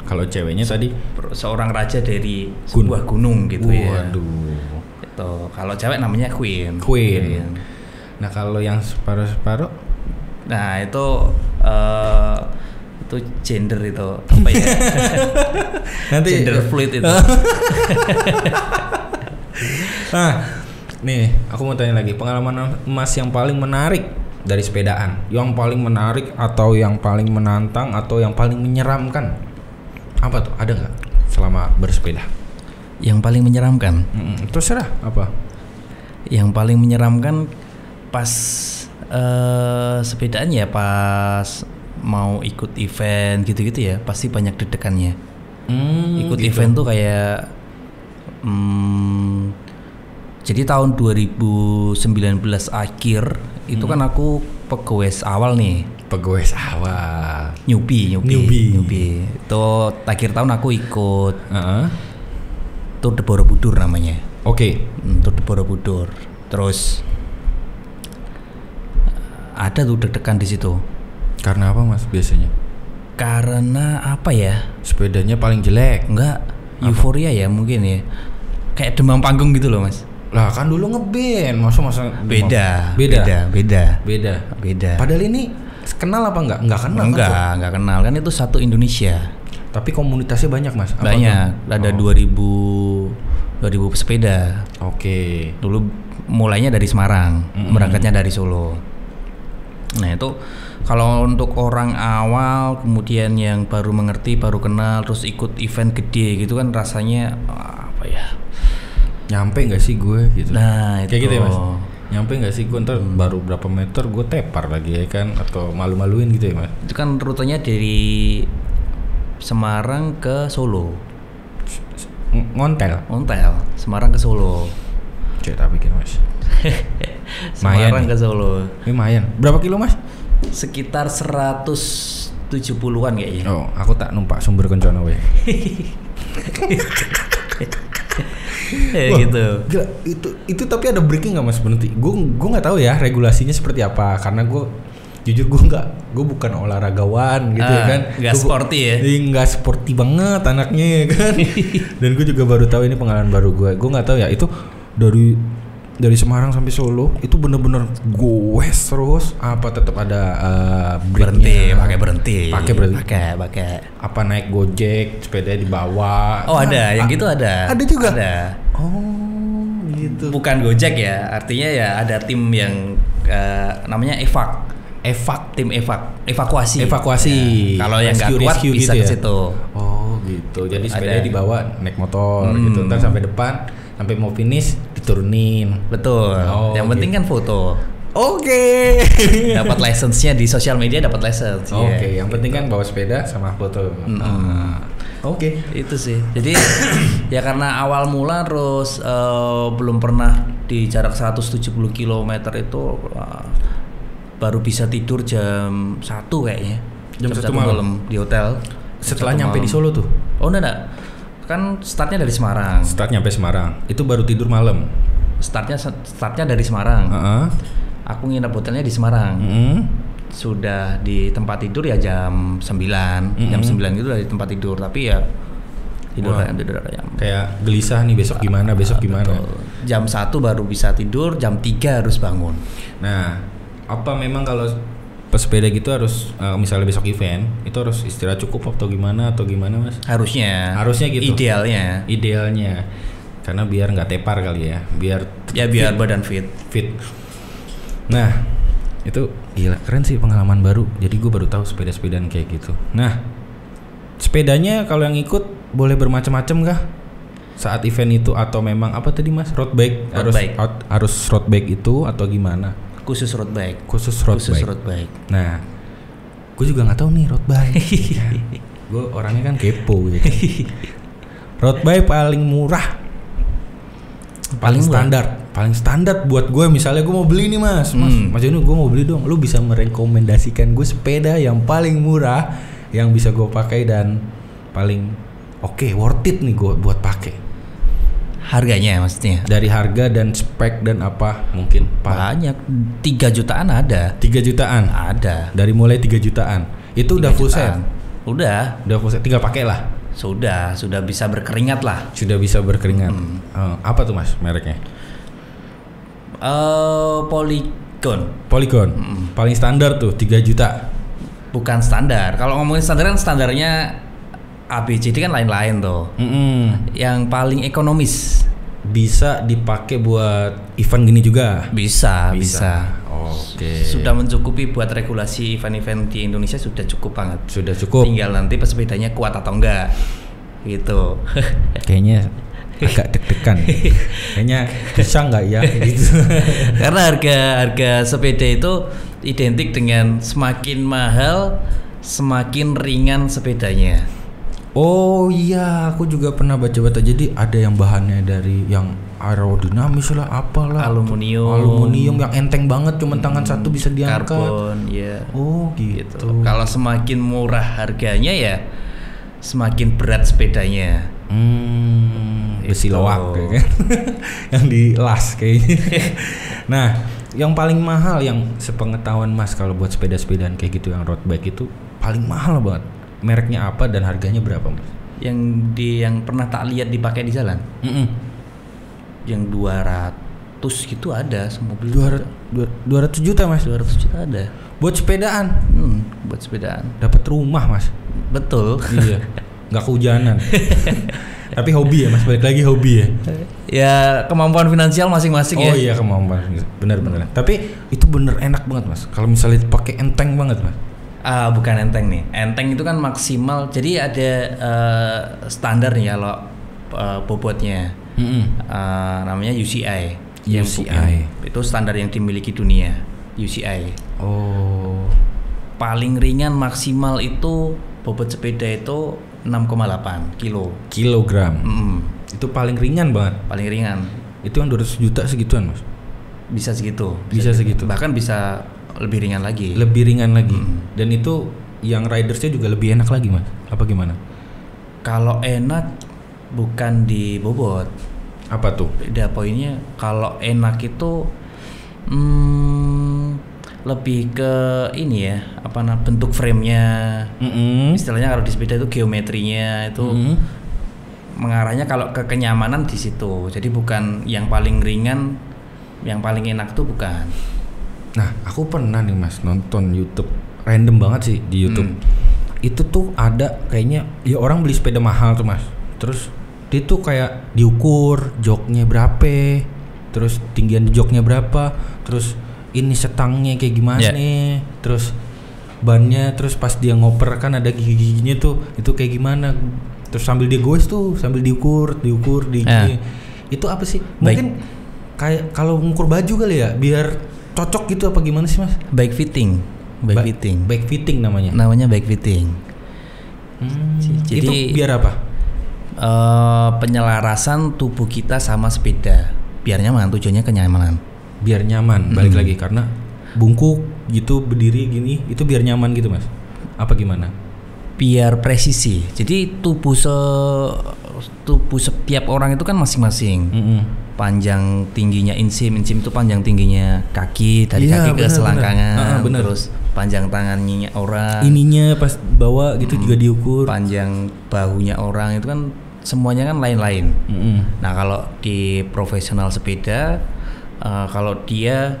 Kalau ceweknya tadi seorang raja dari sebuah gunung gitu ya. Waduh. Itu kalau cewek namanya Queen. Nah kalau yang separuh, nah itu gender itu apa ya? Nanti gender fluid itu. Nah, nih aku mau tanya lagi, pengalaman Mas yang paling menarik dari sepedaan, yang paling menarik atau yang paling menantang atau yang paling menyeramkan, apa tuh? Ada nggak selama bersepeda? Yang paling menyeramkan? Terserah apa? Yang paling menyeramkan pas sepedaan ya, pas mau ikut event gitu-gitu ya, pasti banyak deg-degannya. Ikut gitu. Event tuh kayak jadi tahun 2019 akhir itu kan aku pegawai awal nih. Newbie. Itu akhir tahun aku ikut Tour de Borobudur namanya. Oke. Tour de Borobudur. Terus ada tuh deg-degan di situ. Karena apa Mas biasanya? Karena apa ya? Sepedanya paling jelek. Enggak, euforia ya mungkin ya. Kayak demam panggung gitu loh Mas. Lah kan dulu ngeband, masa beda. Padahal ini kenal apa enggak? Enggak kenal. Enggak kenal kan, itu satu Indonesia. Tapi komunitasnya banyak Mas. Banyak. Ada 2000 2000 pesepeda. Oke. Dulu mulainya dari Semarang, berangkatnya dari Solo. Nah itu kalau untuk orang awal kemudian yang baru mengerti, baru kenal, terus ikut event gede gitu kan rasanya apa ya? Nyampe nggak sih gue gitu? Nah itu. Kayak gitu ya Mas. Nyampe nggak sih gue ntar baru berapa meter gue tepar lagi ya kan, atau malu-maluin gitu ya Mas? Itu kan rutenya dari Semarang ke Solo. Ngontel. Semarang ke Solo. Cek tak pikir Mas. Semarang ke Solo. Lumayan. Berapa kilo Mas? Sekitar 170-an kayaknya. Oh, aku tak numpak sumber kencono we. Gitu. Gila, itu tapi ada breaking nggak Mas berhenti? Gue nggak tahu ya regulasinya seperti apa, karena gue jujur gue bukan olahragawan gitu ya kan. Nggak sporty ya? Nggak sporty banget anaknya ya kan. Dan gue juga baru tahu, ini pengalaman baru gue. Gue nggak tahu ya itu dari Semarang sampai Solo itu bener-bener goes terus apa tetap ada berhenti pakai apa naik Gojek sepeda dibawa. Oh ada yang gitu ada juga ada. Oh gitu, bukan Gojek ya, artinya ya ada tim yang namanya tim evakuasi ya, kalau yang nggak kuat bisa gitu ke situ. Oh gitu, jadi sepeda dibawa naik motor gitu, ntar sampai depan, sampai mau finish diturunin. Betul. Yang penting kan foto. Oke. Dapat license-nya di sosial media, dapat license. Oke, yang penting kan bawa sepeda sama foto. Oke. Itu sih. Jadi ya karena awal mula terus belum pernah di jarak 170 km itu baru bisa tidur jam 1 kayaknya. Jam 1 malam di hotel. Setelah nyampe di Solo tuh? Oh enggak. Kan startnya dari Semarang. Nyampe Semarang. Itu baru tidur malam. Startnya dari Semarang. Aku nginep hotelnya di Semarang. Sudah di tempat tidur ya jam 9. Jam 9 gitu udah di tempat tidur, tapi ya tidur ayam. Kayak gelisah nih besok gimana. Betul. Jam 1 baru bisa tidur, jam 3 harus bangun. Nah, apa memang kalau pesepeda gitu harus misalnya besok event itu harus istirahat cukup atau gimana Mas? Harusnya gitu. Idealnya karena biar nggak tepar kali ya, biar badan fit. Nah itu gila, keren sih, pengalaman baru. Jadi gue baru tahu sepedaan kayak gitu. Nah sepedanya kalau yang ikut boleh bermacam-macam kah saat event itu, atau memang apa tadi Mas, road bike? Harus road bike itu atau gimana? Khusus road bike. Nah, gue juga nggak tahu nih road bike. Gue orangnya kan kepo ya kan. Road bike paling murah, paling standar buat gue. Misalnya gue mau beli nih Mas Jonu, gue mau beli dong. Lu bisa merekomendasikan gue sepeda yang paling murah, yang bisa gue pakai dan paling worth it nih gue buat pakai. Harganya maksudnya? Dari harga dan spek dan apa mungkin banyak. 3 jutaan ada. 3 jutaan? Ada. Dari mulai 3 jutaan. Itu udah full set? Udah full set, tinggal pakai lah? Sudah bisa berkeringat lah. Apa tuh Mas mereknya? Polygon. Paling standar tuh 3 juta? Bukan standar. Kalau ngomongin standar kan standarnya ABCD kan lain-lain tuh. Yang paling ekonomis bisa dipakai buat event gini juga. Bisa. Oke. Sudah mencukupi buat regulasi event-event di Indonesia, sudah cukup banget. Sudah cukup. Tinggal nanti pesepedanya kuat atau enggak. Gitu. Kayaknya agak deg-degan. Kayaknya bisa enggak ya gitu. Karena harga sepeda itu identik dengan semakin mahal semakin ringan sepedanya. Oh iya, aku juga pernah baca-baca. Jadi ada yang bahannya dari yang aerodinamis lah, apalah, aluminium yang enteng banget, cuma tangan satu bisa diangkat. Karbon, ya. Oh gitu. Kalau semakin murah harganya ya semakin berat sepedanya. Besi loak kan. Yang dilas kayaknya. Nah, yang paling mahal yang sepengetahuan Mas kalau buat sepeda-sepedaan kayak gitu yang road bike itu paling mahal banget. Mereknya apa dan harganya berapa Mas? Yang pernah tak lihat dipakai di jalan? Yang 200 gitu ada, mobil 200 juta Mas? 200 juta ada. Buat sepedaan? Buat sepedaan. Dapat rumah Mas? Betul. Iya. Nggak kehujanan. Tapi hobi ya Mas, balik lagi hobi ya. Ya kemampuan finansial masing-masing ya. Oh iya kemampuan, bener. Tapi itu bener enak banget Mas. Kalau misalnya pakai enteng banget Mas. Bukan enteng nih. Enteng itu kan maksimal. Jadi ada standar nih kalau bobotnya. Namanya UCI. UCI. Itu standar yang dimiliki dunia. UCI. Oh. Paling ringan maksimal itu bobot sepeda itu 6,8 kilogram. Itu paling ringan banget. Paling ringan. Itu yang 200 juta segituan Mas. Bisa segitu. Bisa segitu. Bahkan bisa lebih ringan lagi. Dan itu yang ridersnya juga lebih enak lagi Mas. Apa gimana? Kalau enak bukan di bobot. Apa tuh? Beda poinnya. Kalau enak itu lebih ke ini ya, bentuk frame-nya. Istilahnya kalau di sepeda itu geometrinya itu mengarahnya kalau ke kenyamanan di situ. Jadi bukan yang paling ringan, yang paling enak tuh bukan. Nah, aku pernah nih Mas nonton YouTube, random banget sih di YouTube. Itu tuh ada kayaknya ya orang beli sepeda mahal tuh Mas. Terus dia tuh kayak diukur joknya berapa, terus tinggian joknya berapa, terus ini setangnya kayak gimana nih, terus bannya, terus pas dia ngoper kan ada gigi-giginya tuh, itu kayak gimana, terus sambil dia goes tuh, sambil diukur di itu apa sih? Mungkin kayak kalau ngukur baju kali ya, biar cocok gitu apa gimana sih Mas? Bike fitting. Bike fitting namanya. Namanya bike fitting. Jadi itu biar apa? Penyelarasan tubuh kita sama sepeda, biar nyaman, tujuannya kenyamanan. Biar nyaman, balik lagi karena bungkuk gitu berdiri gini itu biar nyaman gitu Mas. Apa gimana? Biar presisi. Jadi tubuh setiap orang itu kan masing-masing. Panjang tingginya insim itu panjang tingginya kaki dari kaki ke selangkangan. Terus panjang tangannya orang. Ininya pas bawa gitu juga diukur. Panjang bahunya orang itu kan semuanya kan lain-lain. Nah kalau di profesional sepeda, kalau dia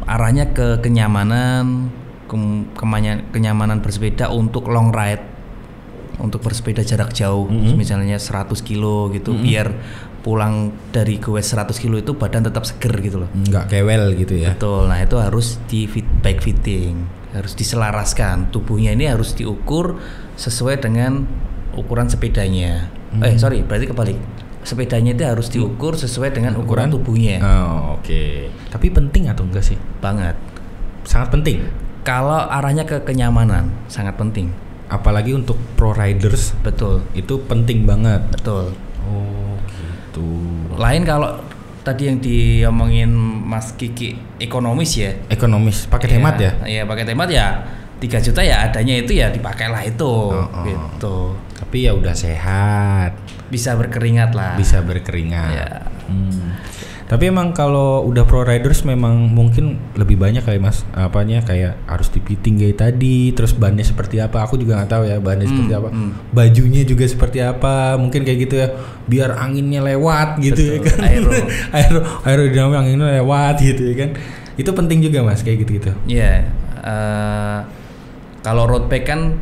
arahnya ke kenyamanan, kenyamanan bersepeda untuk long ride, untuk bersepeda jarak jauh, misalnya 100 kilo gitu, biar pulang dari goes 100 kilo itu badan tetap seger gitu loh. Nggak kewel gitu ya. Betul, nah itu harus di bike fitting, harus diselaraskan, tubuhnya ini harus diukur sesuai dengan ukuran sepedanya. Berarti kebalik. Sepedanya itu harus diukur sesuai dengan ukuran tubuhnya. Oke. Tapi penting atau enggak sih? Banget. Sangat penting. Kalau arahnya ke kenyamanan, sangat penting. Apalagi untuk pro riders. Betul. Itu penting banget. Betul. Oh, gitu. Lain kalau tadi yang diomongin Mas Kiki ekonomis ya. Ekonomis, paket hemat ya? Iya, paket hemat ya. 3 juta ya adanya itu ya dipakailah itu. Gitu. Tapi ya udah sehat. Bisa berkeringat lah. Ya. Tapi emang kalau udah pro riders memang mungkin lebih banyak kali Mas, kayak harus dipiting kayak tadi, terus bannya seperti apa, aku juga nggak tahu ya bannya seperti apa, bajunya juga seperti apa, mungkin kayak gitu ya, biar anginnya lewat gitu. Betul, ya kan, aerodinamik anginnya lewat gitu ya kan, itu penting juga Mas kayak gitu. Iya, kalau road bike kan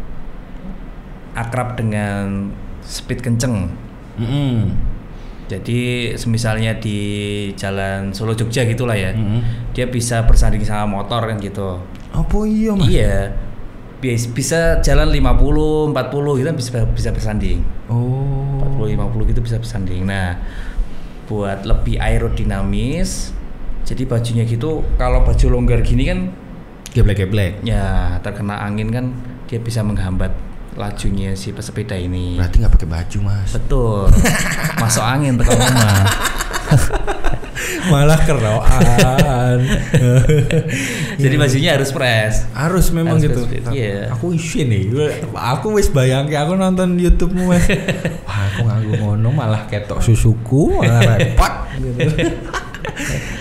akrab dengan speed kenceng. Jadi misalnya di jalan Solo Jogja gitulah ya, dia bisa bersanding sama motor kan gitu. Apa iya Mas? Iya, bisa jalan 50, 40 gitu bisa bersanding. 40, 50 gitu bisa bersanding. Nah, buat lebih aerodinamis, jadi bajunya gitu, kalau baju longgar gini kan geblek-geblek. Ya, terkena angin kan dia bisa menghambat lajunya si pesepeda ini. Berarti nggak pakai baju Mas? Betul. Masuk angin tekan rumah. Malah keroan. Jadi bajunya harus fresh. Harus memang harus gitu. Iya. Aku isi nih. Aku wis bayangke aku nonton YouTube-mu Mas. Wah, aku nganggo ngono malah ketok susuku, malah repot gitu.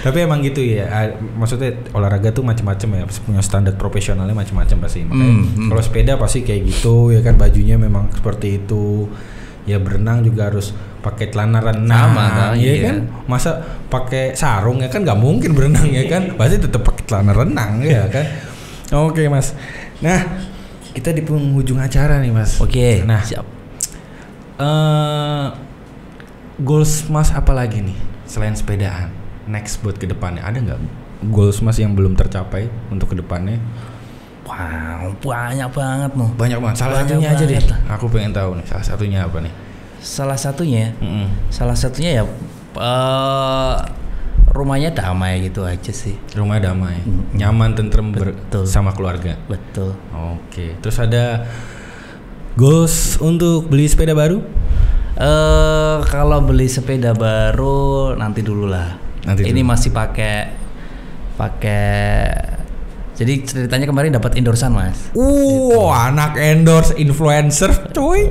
Tapi emang gitu ya, maksudnya olahraga tuh macam-macam ya, punya standar profesionalnya macam-macam pasti. Kalau sepeda pasti kayak gitu ya kan, bajunya memang seperti itu. Ya berenang juga harus pakai celana renang, ya kan? Masa pakai sarung ya kan nggak mungkin berenang ya kan? Pasti tetap pakai celana renang ya kan? Oke Mas. Nah kita di penghujung acara nih Mas. Oke. Nah siap. Goals Mas apa lagi nih selain sepedaan? Next buat kedepannya ada nggak goals Mas yang belum tercapai untuk kedepannya? Wow, banyak banget noh. Banyak banget. Salah satunya aja deh. Aku pengen tahu nih. Salah satunya apa nih? Salah satunya ya rumahnya damai gitu aja sih. Rumah damai, nyaman, tentrem sama keluarga. Betul. Oke. Terus ada goals untuk beli sepeda baru? Kalau beli sepeda baru nanti dulu lah. Ini masih pakai. Jadi ceritanya kemarin dapat endorsean Mas. Anak endorse influencer, coy.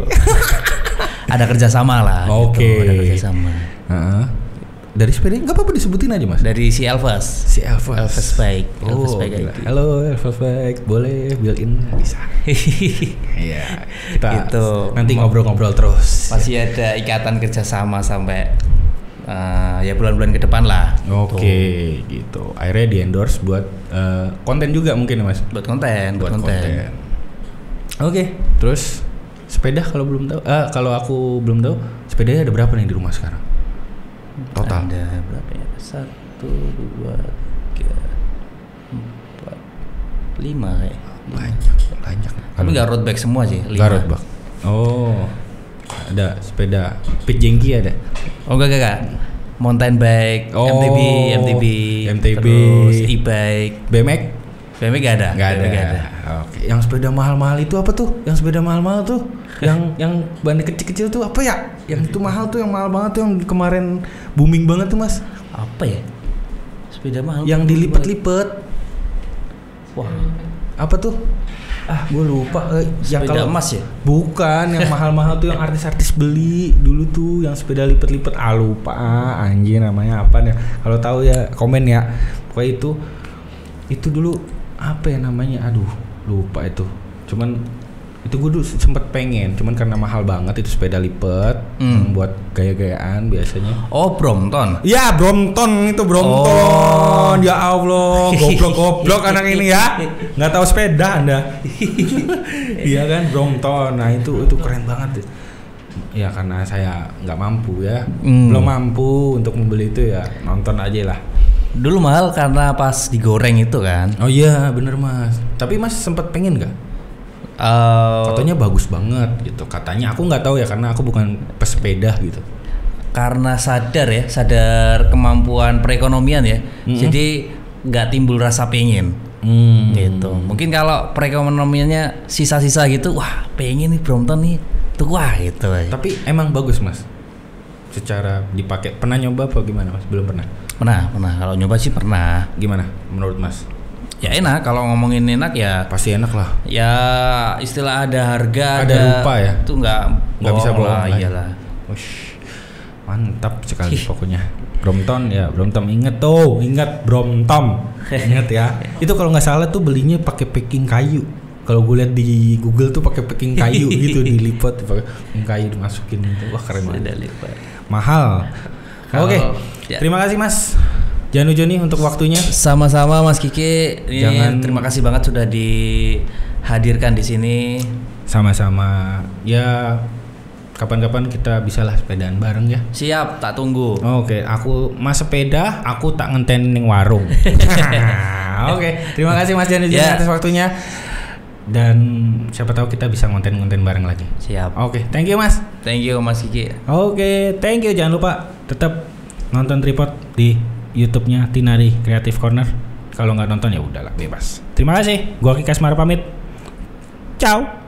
Ada kerjasama lah. Oke. Gitu, ada kerjasama. Dari sepeda nggak apa-apa disebutin aja Mas. Dari si Elvas. Elvas Bike. Elvas Bike. Halo Elvas Bike, boleh build in bisa. Iya. Kita gitu. Nanti ngobrol-ngobrol terus. Masih ada ikatan kerjasama sampai ya bulan-bulan ke depan lah. Oke, gitu. Akhirnya di endorse buat konten juga mungkin Mas. Buat konten. Oke. Terus sepeda kalau belum tahu, kalau aku belum tahu, sepedanya ada berapa nih di rumah sekarang? Total. Ada berapa ya? 1, 2, 3, 4, 5 kayak. Banyak. Tapi nggak road bike semua sih. 5. Nggak road bike. Oh. Ada sepeda Pit Jengki ada? Oh enggak. Mountain bike, MTB, terus e-bike, BMX nggak ada. Oke. Yang sepeda mahal-mahal itu apa tuh? Yang sepeda mahal-mahal tuh? yang ban kecil-kecil tuh apa ya? Yang itu mahal tuh, yang mahal banget tuh, yang kemarin booming banget tuh Mas. Apa ya? Sepeda mahal. Yang dilipet-lipet. Wah. Apa tuh? Gue lupa. Yang sepeda emas ya? Bukan, yang mahal-mahal tuh yang artis-artis beli dulu tuh, yang sepeda lipet-lipet. Lupa anjir namanya apa ya? Kalau tahu ya komen ya. Pokoknya itu dulu apa ya namanya? Aduh, lupa itu. Cuman itu gue dulu sempet pengen, cuman karena mahal banget itu sepeda lipat buat gaya-gayaan biasanya. Oh, Brompton. Ya, Brompton itu Brompton. Ya Allah, goblok anak ini ya. Nggak tahu sepeda Anda. Iya kan, Brompton. Nah, itu keren banget. Ya karena saya nggak mampu ya. Belum mampu untuk membeli itu ya, nonton aja lah. Dulu mahal karena pas digoreng itu kan. Oh iya, bener Mas. Tapi Mas sempat pengen nggak? Katanya bagus banget gitu. Katanya, aku nggak tahu ya karena aku bukan pesepeda gitu. Karena sadar kemampuan perekonomian ya. Jadi nggak timbul rasa pengen. Gitu. Mungkin kalau perekonomiannya sisa-sisa gitu, wah pengen nih Brompton nih, tuh wah gitu. Tapi emang bagus Mas. Secara dipakai, pernah nyoba apa gimana Mas? Belum pernah. Pernah. Kalau nyoba sih pernah. Gimana menurut Mas? Ya enak, kalau ngomongin enak ya pasti enak lah. Ya istilah ada harga, ada rupa ya. Itu nggak bisa bohong. Iyalah. Mantap sekali pokoknya. Brompton ya, Brompton inget Brompton. Ingat ya. Itu kalau nggak salah tuh belinya pakai packing kayu. Kalau gue lihat di Google tuh pakai packing kayu gitu, dilipat pakai kayu dimasukin gitu. Wah keren banget. Mahal. Oke. Ya. Terima kasih Mas Janu Joni untuk waktunya. Sama-sama Mas Kiki. Terima kasih banget sudah dihadirkan di sini. Sama-sama. Ya kapan-kapan kita bisalah sepedaan bareng ya. Siap, tak tunggu. Oke, aku Mas sepeda, aku tak ngenten ning warung. Oke, terima kasih Mas Janu Joni atas waktunya. Dan siapa tahu kita bisa ngonten-ngonten bareng lagi. Siap. Oke, thank you Mas. Thank you Mas Kiki. Oke, thank you. Jangan lupa tetap nonton Tripod di YouTube-nya Tinari Creative Corner. Kalau nggak nonton ya udahlah, bebas. Terima kasih. Gua Kiki Asmara pamit. Ciao.